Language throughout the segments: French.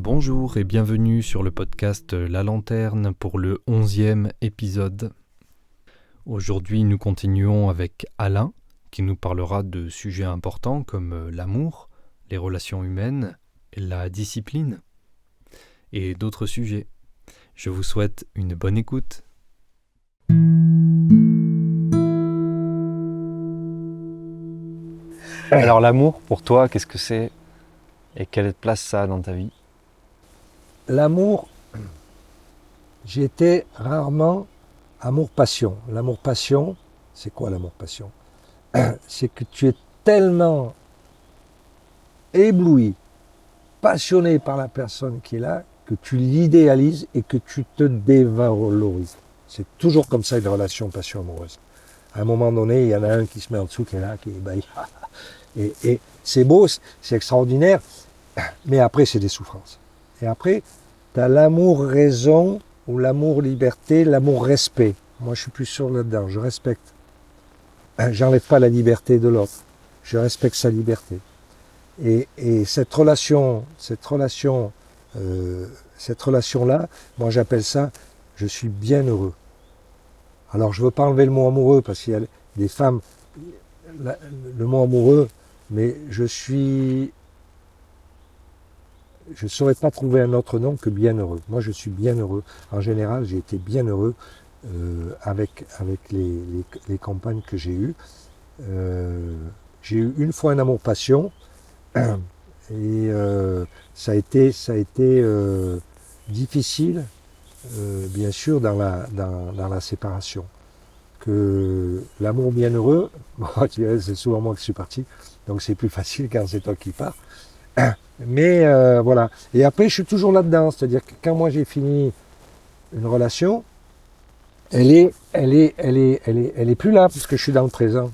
Bonjour et bienvenue sur le podcast La Lanterne pour le 11e épisode. Aujourd'hui, nous continuons avec Alain qui nous parlera de sujets importants comme l'amour, les relations humaines, la discipline et d'autres sujets. Je vous souhaite une bonne écoute. Alors l'amour, pour toi, qu'est-ce que c'est et quelle place ça a dans ta vie ? L'amour, j'étais rarement amour-passion. L'amour-passion, c'est quoi l'amour-passion ? C'est que tu es tellement ébloui, passionné par la personne qui est là, que tu l'idéalises et que tu te dévalorises. C'est toujours comme ça une relation passion amoureuse. À un moment donné, il y en a un qui se met en dessous, qui est là, qui est ébahi. Et c'est beau, c'est extraordinaire, mais après c'est des souffrances. Et après, tu as l'amour-raison ou l'amour-liberté, l'amour-respect. Moi, je suis plus sûr là-dedans. Je respecte. J'enlève pas la liberté de l'autre. Je respecte sa liberté. Et cette relation-là, moi, j'appelle ça, je suis bien heureux. Alors, je veux pas enlever le mot amoureux parce qu'il y a des femmes, le mot amoureux, mais je ne saurais pas trouver un autre nom que bienheureux. Moi, je suis bien heureux. En général, j'ai été bien heureux avec les compagnes que j'ai eues. J'ai eu une fois un amour-passion et ça a été difficile, bien sûr, dans la séparation. Que l'amour bienheureux, bon, c'est souvent moi qui suis parti, donc c'est plus facile quand c'est toi qui pars. Mais voilà. Et après, je suis toujours là-dedans. C'est-à-dire que quand moi j'ai fini une relation, elle est plus là parce que je suis dans le présent.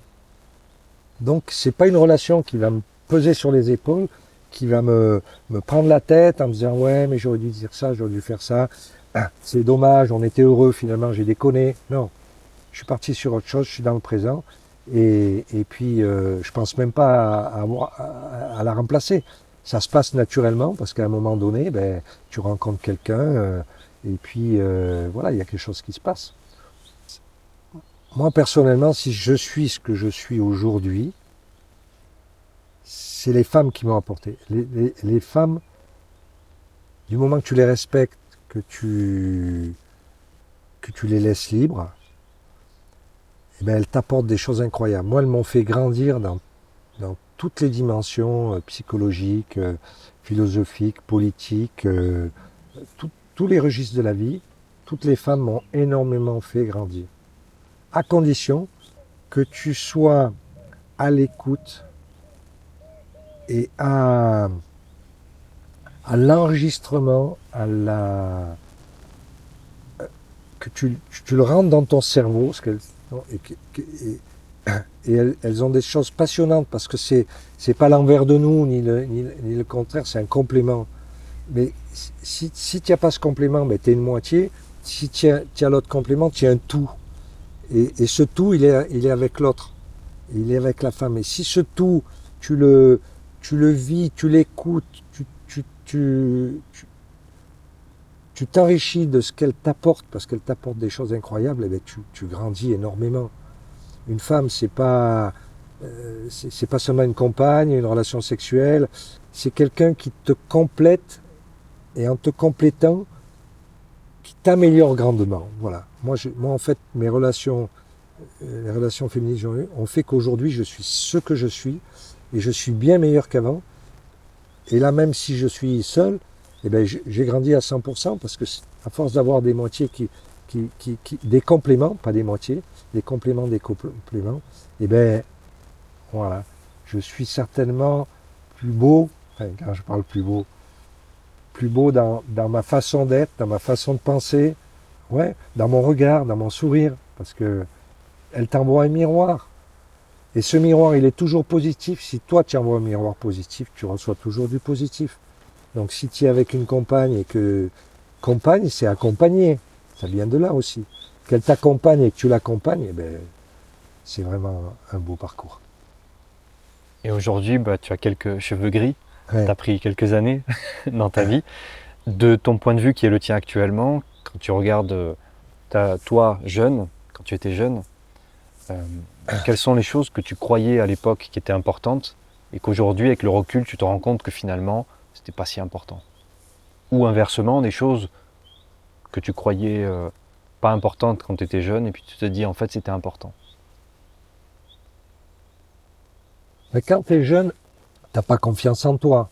Donc c'est pas une relation qui va me peser sur les épaules, qui va me prendre la tête en me disant ouais mais j'aurais dû dire ça, j'aurais dû faire ça. C'est dommage, on était heureux finalement, j'ai déconné. Non, je suis parti sur autre chose, je suis dans le présent. Et puis je pense même pas à la remplacer. Ça se passe naturellement parce qu'à un moment donné, tu rencontres quelqu'un et puis voilà, il y a quelque chose qui se passe. Moi personnellement, si je suis ce que je suis aujourd'hui, c'est les femmes qui m'ont apporté. Les femmes, du moment que tu les respectes, que tu les laisses libres, elles t'apportent des choses incroyables. Moi, elles m'ont fait grandir dans toutes les dimensions psychologiques, philosophiques, politiques, tous les registres de la vie. Toutes les femmes m'ont énormément fait grandir. À condition que tu sois à l'écoute et à l'enregistrement, que tu le rentres dans ton cerveau, et elles ont des choses passionnantes parce que c'est pas l'envers de nous ni le contraire, c'est un complément. Mais si tu n'as pas ce complément, tu es une moitié. Si tu as l'autre complément, tu es un tout. Et ce tout, il est avec l'autre. Il est avec la femme. Et si ce tout, tu le vis, tu l'écoutes, tu t'enrichis de ce qu'elle t'apporte, parce qu'elle t'apporte des choses incroyables, tu grandis énormément. Une femme, c'est pas seulement une compagne, une relation sexuelle, c'est quelqu'un qui te complète et en te complétant, qui t'améliore grandement. Voilà. Moi en fait, les relations féminines ont fait qu'aujourd'hui, je suis ce que je suis et je suis bien meilleur qu'avant. Et là, même si je suis seul, j'ai grandi à 100% parce que à force d'avoir des moitiés des compléments, pas des moitiés, des compléments, voilà, je suis certainement plus beau, quand je parle plus beau dans ma façon d'être, dans ma façon de penser, ouais, dans mon regard, dans mon sourire, parce que elle t'envoie un miroir. Et ce miroir, il est toujours positif. Si toi, tu envoies un miroir positif, tu reçois toujours du positif. Donc si tu es avec une compagne et que compagne, c'est accompagner. Ça vient de là aussi. Qu'elle t'accompagne et que tu l'accompagnes, c'est vraiment un beau parcours. Et aujourd'hui, tu as quelques cheveux gris. Ouais. t'as pris quelques années dans ta vie. De ton point de vue qui est le tien actuellement, quand tu regardes toi jeune, quand tu étais jeune, euh, quelles sont les choses que tu croyais à l'époque qui étaient importantes et qu'aujourd'hui, avec le recul, tu te rends compte que finalement, c'était pas si important? Ou inversement, des choses que tu croyais pas importantes quand tu étais jeune et puis tu te dis en fait c'était important. Mais quand tu es jeune, tu n'as pas confiance en toi.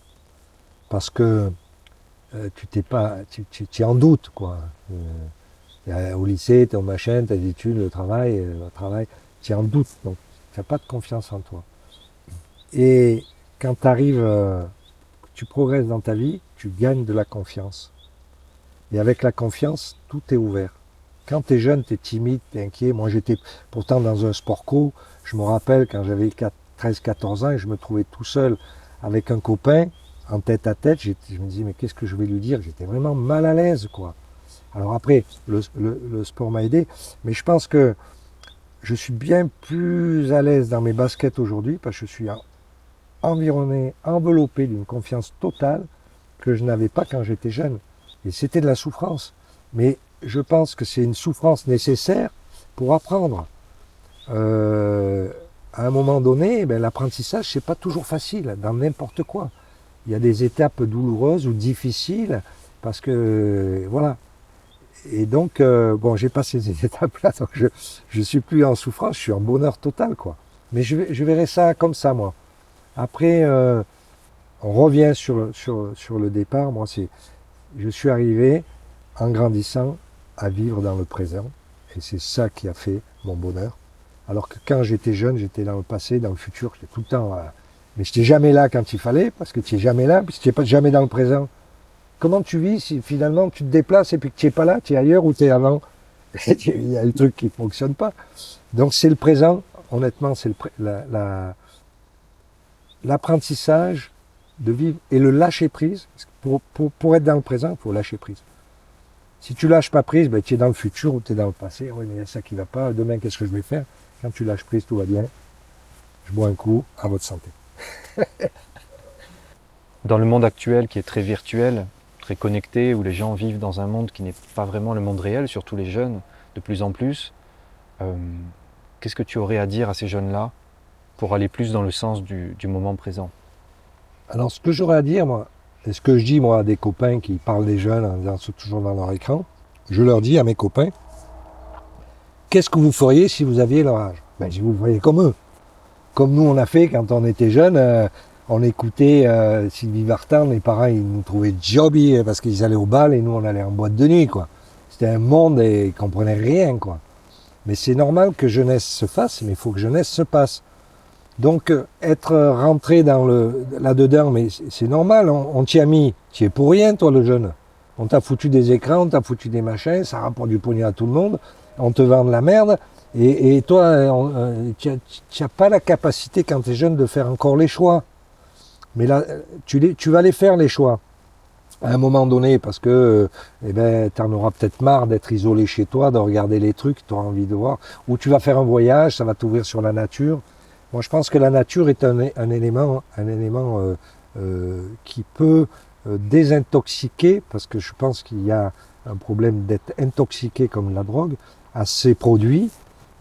Parce que tu t'es pas, tu es en doute, quoi. Au lycée, tu es au machin, tu as des études, le travail, tu es en doute. Donc, tu n'as pas de confiance en toi. Et quand tu arrives, tu progresses dans ta vie, tu gagnes de la confiance. Et avec la confiance, tout est ouvert. Quand tu es jeune, tu es timide, tu es inquiet. Moi, j'étais pourtant dans un sport co. Je me rappelle quand j'avais 13-14 ans et je me trouvais tout seul avec un copain, en tête à tête. Je me disais, mais qu'est-ce que je vais lui dire? J'étais vraiment mal à l'aise, quoi. Alors après, le sport m'a aidé, mais je pense que je suis bien plus à l'aise dans mes baskets aujourd'hui parce que je suis environné, enveloppé d'une confiance totale que je n'avais pas quand j'étais jeune. Et c'était de la souffrance. Mais je pense que c'est une souffrance nécessaire pour apprendre. À un moment donné, ben, l'apprentissage, c'est pas toujours facile, dans n'importe quoi. Il y a des étapes douloureuses ou difficiles, parce que, voilà. Et donc, bon, j'ai passé ces étapes-là, donc je suis plus en souffrance, je suis en bonheur total, quoi. Mais je verrai ça comme ça, moi. Après, on revient sur le départ. Moi, je suis arrivé, en grandissant, à vivre dans le présent. Et c'est ça qui a fait mon bonheur. Alors que quand j'étais jeune, j'étais dans le passé, dans le futur, j'étais tout le temps. Mais je n'étais jamais là quand il fallait, parce que tu n'es jamais là, puis tu n'es pas jamais dans le présent. Comment tu vis si finalement tu te déplaces et puis que tu n'es pas là, tu es ailleurs ou tu es avant? Il y a le truc qui ne fonctionne pas. Donc c'est le présent, honnêtement, c'est l'apprentissage de vivre et le lâcher prise. Pour être dans le présent, il faut lâcher prise. Si tu lâches pas prise, ben, tu es dans le futur ou tu es dans le passé. Oui, mais il y a ça qui ne va pas. Demain, qu'est-ce que je vais faire? Quand tu lâches prise, tout va bien. Je bois un coup, à votre santé. Dans le monde actuel qui est très virtuel, très connecté, où les gens vivent dans un monde qui n'est pas vraiment le monde réel, surtout les jeunes, de plus en plus, qu'est-ce que tu aurais à dire à ces jeunes-là pour aller plus dans le sens du moment présent? Alors, ce que j'aurais à dire, moi, et ce que je dis, moi, à des copains qui parlent des jeunes en disant c'est toujours dans leur écran, je leur dis à mes copains, qu'est-ce que vous feriez si vous aviez leur âge? Ben, si vous feriez comme eux. Comme nous, on a fait quand on était jeunes, on écoutait Sylvie Vartan, les parents, ils nous trouvaient jobby parce qu'ils allaient au bal et nous, on allait en boîte de nuit, quoi. C'était un monde et ils comprenaient rien, quoi. Mais c'est normal que jeunesse se fasse, mais il faut que jeunesse se passe. Donc, être rentré là-dedans, mais c'est normal, on t'y a mis, tu es pour rien, toi, le jeune. On t'a foutu des écrans, on t'a foutu des machins, ça rapporte du pognon à tout le monde, on te vend de la merde, et toi, tu n'as pas la capacité, quand tu es jeune, de faire encore les choix. Mais là, tu vas les faire, les choix, à un moment donné, parce que eh ben, tu en auras peut-être marre d'être isolé chez toi, de regarder les trucs, tu auras envie de voir, ou tu vas faire un voyage, ça va t'ouvrir sur la nature. Moi, je pense que la nature est un élément qui peut désintoxiquer, parce que je pense qu'il y a un problème d'être intoxiqué comme la drogue, à ces produits,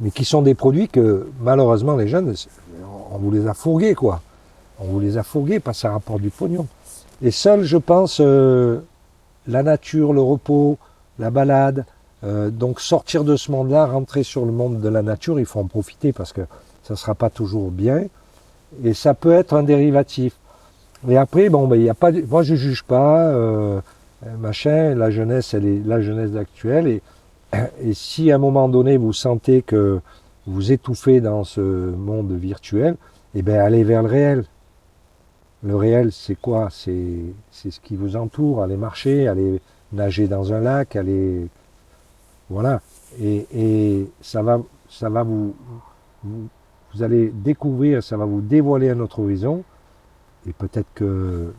mais qui sont des produits que, malheureusement, les jeunes, on vous les a fourgués, quoi. On vous les a fourgués parce que ça rapporte du pognon. Et seul, je pense, la nature, le repos, la balade, donc sortir de ce monde-là, rentrer sur le monde de la nature, il faut en profiter parce que ça ne sera pas toujours bien. Et ça peut être un dérivatif. Et après, bon, ben, y a pas, moi je ne juge pas, machin, la jeunesse, elle est la jeunesse actuelle. Et si à un moment donné vous sentez que vous étouffez dans ce monde virtuel, eh bien allez vers le réel. Le réel, c'est quoi? C'est ce qui vous entoure. Allez marcher, allez nager dans un lac, allez... Voilà. Et ça va vous allez découvrir, ça va vous dévoiler un autre horizon. Et peut-être que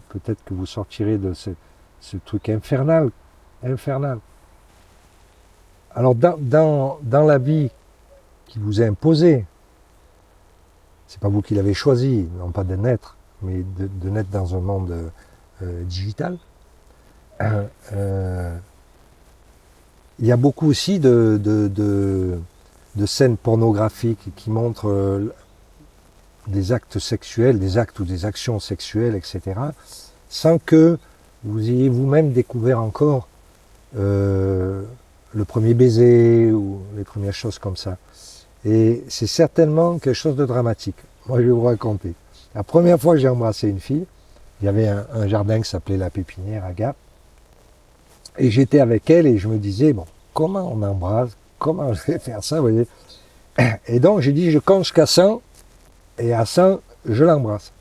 vous sortirez de ce truc infernal. Infernal. Alors, dans la vie qui vous est imposée, c'est pas vous qui l'avez choisi, non pas de naître, mais de naître dans un monde digital. Il y a beaucoup aussi de scènes pornographiques qui montrent des actes sexuels, des actes ou des actions sexuelles, etc., sans que vous ayez vous-même découvert encore le premier baiser ou les premières choses comme ça. Et c'est certainement quelque chose de dramatique. Moi, je vais vous raconter. La première fois que j'ai embrassé une fille, il y avait un jardin qui s'appelait La Pépinière à Gap. Et j'étais avec elle et je me disais, bon, comment on embrasse? Comment je vais faire ça, vous voyez? Et donc, j'ai dit, je compte jusqu'à 100. Et à 100, je l'embrasse.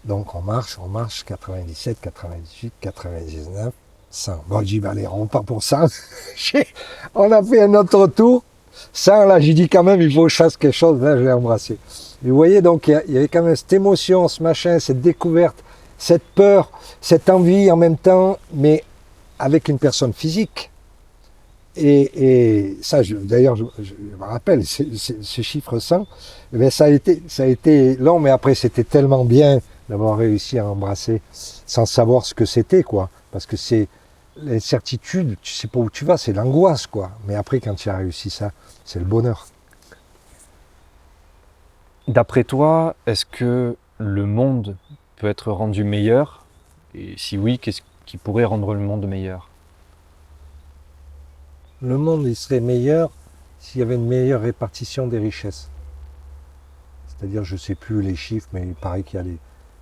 Donc, on marche, 97, 98, 99, 100. Bon, je dis, allez, on part pour 100. On a fait un autre tour. 100, là, j'ai dit quand même, il faut que je fasse quelque chose. Là, je l'ai embrassé. Et vous voyez, donc, il y avait quand même cette émotion, ce machin, cette découverte, cette peur, cette envie en même temps, mais avec une personne physique. Et ça, d'ailleurs, je me rappelle, ce chiffre 100, mais ça a été long, mais après, c'était tellement bien d'avoir réussi à embrasser sans savoir ce que c'était, quoi. Parce que c'est l'incertitude, tu sais pas où tu vas, c'est l'angoisse, quoi. Mais après, quand tu as réussi ça, c'est le bonheur. D'après toi, est-ce que le monde peut être rendu meilleur? Et si oui, qu'est-ce qui pourrait rendre le monde meilleur? Le monde, il serait meilleur s'il y avait une meilleure répartition des richesses. C'est-à-dire, je ne sais plus les chiffres, mais il paraît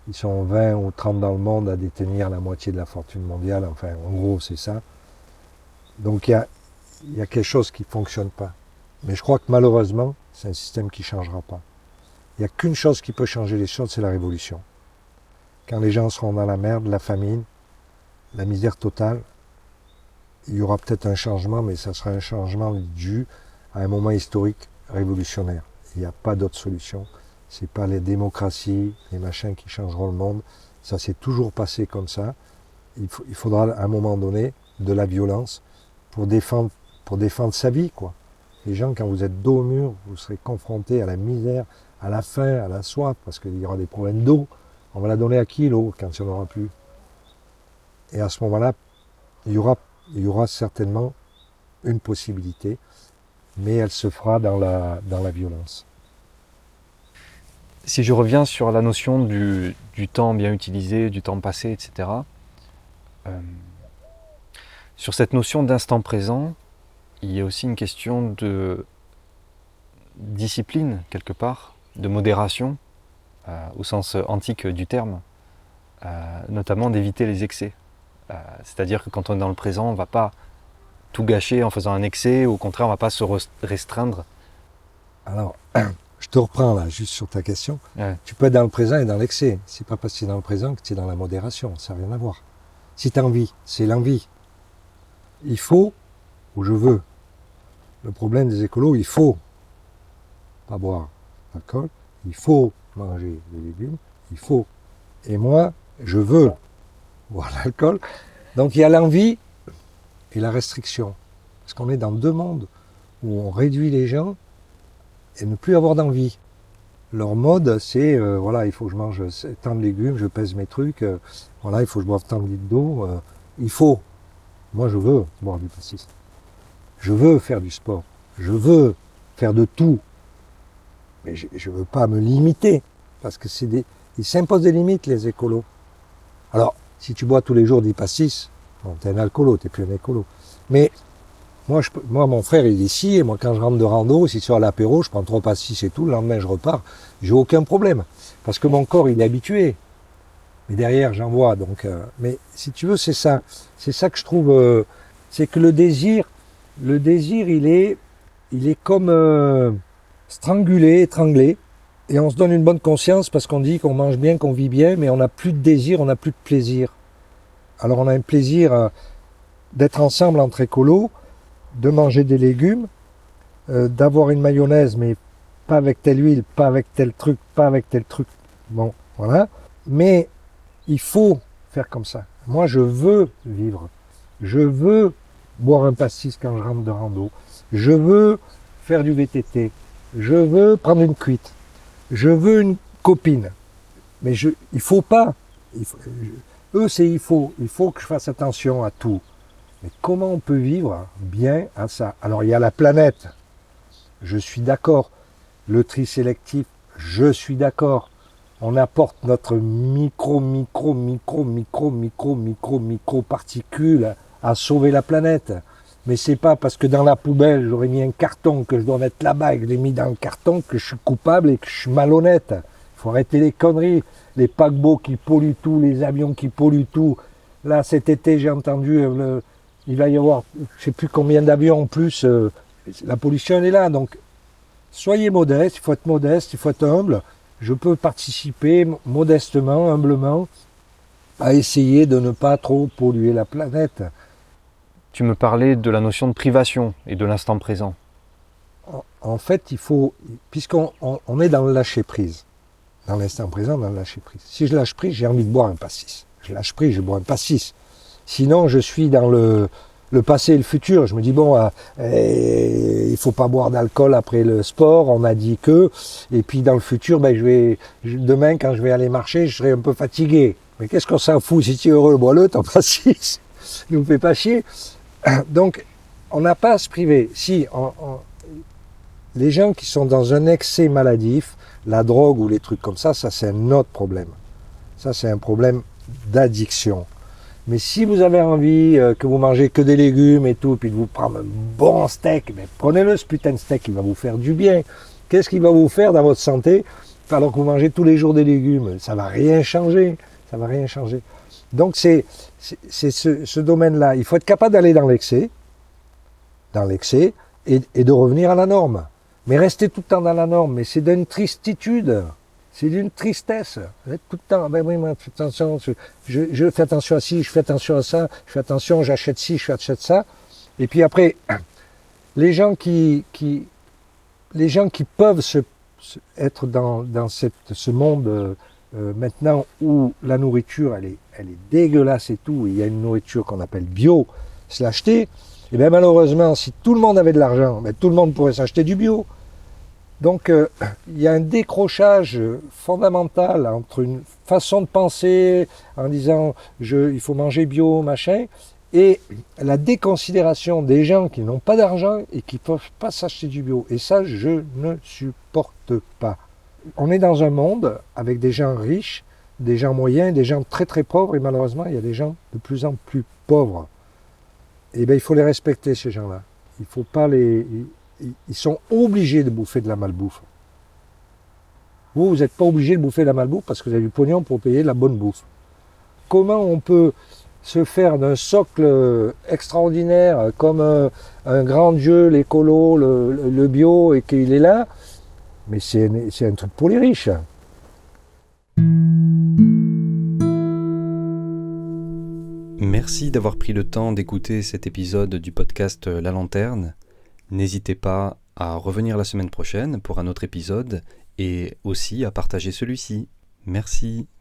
ils sont 20 ou 30 dans le monde à détenir la moitié de la fortune mondiale. Enfin, en gros, c'est ça. Donc, il y a quelque chose qui ne fonctionne pas. Mais je crois que malheureusement, c'est un système qui ne changera pas. Il n'y a qu'une chose qui peut changer les choses, c'est la révolution. Quand les gens seront dans la merde, la famine, la misère totale, il y aura peut-être un changement, mais ça sera un changement dû à un moment historique révolutionnaire. Il n'y a pas d'autre solution. Ce n'est pas les démocraties, les machins qui changeront le monde. Ça s'est toujours passé comme ça. Il faudra à un moment donné de la violence pour défendre sa vie, quoi. Les gens, quand vous êtes dos au mur, vous serez confrontés à la misère, à la faim, à la soif, parce qu'il y aura des problèmes d'eau. On va la donner à qui, l'eau, quand il n'y en aura plus? Et à ce moment-là, il y aura certainement une possibilité, mais elle se fera dans la violence. Si je reviens sur la notion du temps bien utilisé, du temps passé, etc., sur cette notion d'instant présent, il y a aussi une question de discipline, quelque part, de modération, au sens antique du terme, notamment d'éviter les excès. C'est-à-dire que quand on est dans le présent, on ne va pas tout gâcher en faisant un excès, au contraire, on ne va pas se restreindre. Alors, je te reprends là, juste sur ta question. Ouais. Tu peux être dans le présent et dans l'excès. C'est pas parce que tu es dans le présent que tu es dans la modération, ça n'a rien à voir. Si tu as envie, c'est l'envie. Il faut ou je veux. Le problème des écolos, il faut pas boire d'alcool, il faut manger des légumes, il faut. Et moi, je veux boire l'alcool. Donc il y a l'envie et la restriction. Parce qu'on est dans deux mondes où on réduit les gens et ne plus avoir d'envie. Leur mode, c'est, voilà, il faut que je mange tant de légumes, je pèse mes trucs, voilà, il faut que je boive tant de litres d'eau, il faut. Moi, je veux boire du pastis. Je veux faire du sport. Je veux faire de tout. Mais je ne veux pas me limiter. Parce que ils s'imposent des limites, les écolos. Alors, si tu bois tous les jours du pastis, bon, t'es un alcoolo, t'es plus un écolo. Mais moi, mon frère, il est ici, et moi, quand je rentre de rando, si c'est à l'apéro, je prends 3 pastis et tout, le lendemain, je repars, j'ai aucun problème. Parce que mon corps, il est habitué. Mais derrière, j'en vois. Donc, mais si tu veux, c'est ça. C'est ça que je trouve, c'est que le désir, il est comme strangulé, étranglé. Et on se donne une bonne conscience parce qu'on dit qu'on mange bien, qu'on vit bien, mais on n'a plus de désir, on n'a plus de plaisir. Alors on a un plaisir d'être ensemble entre écolos, de manger des légumes, d'avoir une mayonnaise, mais pas avec telle huile, pas avec tel truc, pas avec tel truc. Bon, voilà. Mais il faut faire comme ça. Moi, je veux vivre. Je veux boire un pastis quand je rentre de rando. Je veux faire du VTT. Je veux prendre une cuite. Je veux une copine. Mais il faut pas. Eux, c'est il faut. Il faut que je fasse attention à tout. Mais comment on peut vivre bien à ça? Alors, il y a la planète. Je suis d'accord. Le tri sélectif, je suis d'accord. On apporte notre micro particules à sauver la planète. Mais c'est pas parce que dans la poubelle, j'aurais mis un carton que je dois mettre là-bas et que je l'ai mis dans le carton que je suis coupable et que je suis malhonnête. Il faut arrêter les conneries. Les paquebots qui polluent tout, les avions qui polluent tout. Là, cet été, j'ai entendu, il va y avoir, je sais plus combien d'avions en plus. La pollution, elle est là. Donc, soyez modeste, il faut être modeste, il faut être humble. Je peux participer modestement, humblement, à essayer de ne pas trop polluer la planète. Tu me parlais de la notion de privation et de l'instant présent. En fait, il faut, puisqu'on est dans le lâcher-prise, dans l'instant présent, dans le lâcher-prise. Si je lâche prise, j'ai envie de boire un pastis. Je lâche prise, je bois un pastis. Sinon, je suis dans le passé et le futur. Je me dis, bon, il faut pas boire d'alcool après le sport, on a dit que. Et puis dans le futur, demain, quand je vais aller marcher, je serai un peu fatigué. Mais qu'est-ce qu'on s'en fout? Si tu es heureux, bois-le, t'en pastis. Ne nous fais pas chier. Donc, on n'a pas à se priver. Si, les gens qui sont dans un excès maladif, la drogue ou les trucs comme ça c'est un autre problème. Ça, c'est un problème d'addiction. Mais si vous avez envie que vous mangez que des légumes et tout, puis de vous prendre un bon steak, mais prenez-le, ce putain de steak, il va vous faire du bien. Qu'est-ce qu'il va vous faire dans votre santé alors que vous mangez tous les jours des légumes? Ça va rien changer. Ça va rien changer. Donc c'est ce domaine-là. Il faut être capable d'aller dans l'excès, et de revenir à la norme. Mais rester tout le temps dans la norme, mais c'est d'une tristitude. C'est d'une tristesse. Vous êtes tout le temps, ben oui, moi, fais attention, je fais attention à ci, je fais attention à ça, je fais attention, j'achète ci, j'achète ça. Et puis après, les gens qui peuvent être dans ce monde maintenant où la nourriture, elle est dégueulasse et tout, et il y a une nourriture qu'on appelle bio, se l'acheter, et bien malheureusement, si tout le monde avait de l'argent, ben, tout le monde pourrait s'acheter du bio. Donc, il y a un décrochage fondamental entre une façon de penser en disant il faut manger bio, machin, et la déconsidération des gens qui n'ont pas d'argent et qui ne peuvent pas s'acheter du bio. Et ça, je ne supporte pas. On est dans un monde avec des gens riches, des gens moyens, des gens très très pauvres, et malheureusement, il y a des gens de plus en plus pauvres. Et bien, il faut les respecter, ces gens-là. Il faut pas ils sont obligés de bouffer de la malbouffe. Vous n'êtes pas obligé de bouffer de la malbouffe parce que vous avez du pognon pour payer de la bonne bouffe. Comment on peut se faire d'un socle extraordinaire comme un grand dieu, l'écolo, le bio, et qu'il est là? Mais c'est un truc pour les riches. Merci d'avoir pris le temps d'écouter cet épisode du podcast La Lanterne. N'hésitez pas à revenir la semaine prochaine pour un autre épisode et aussi à partager celui-ci. Merci.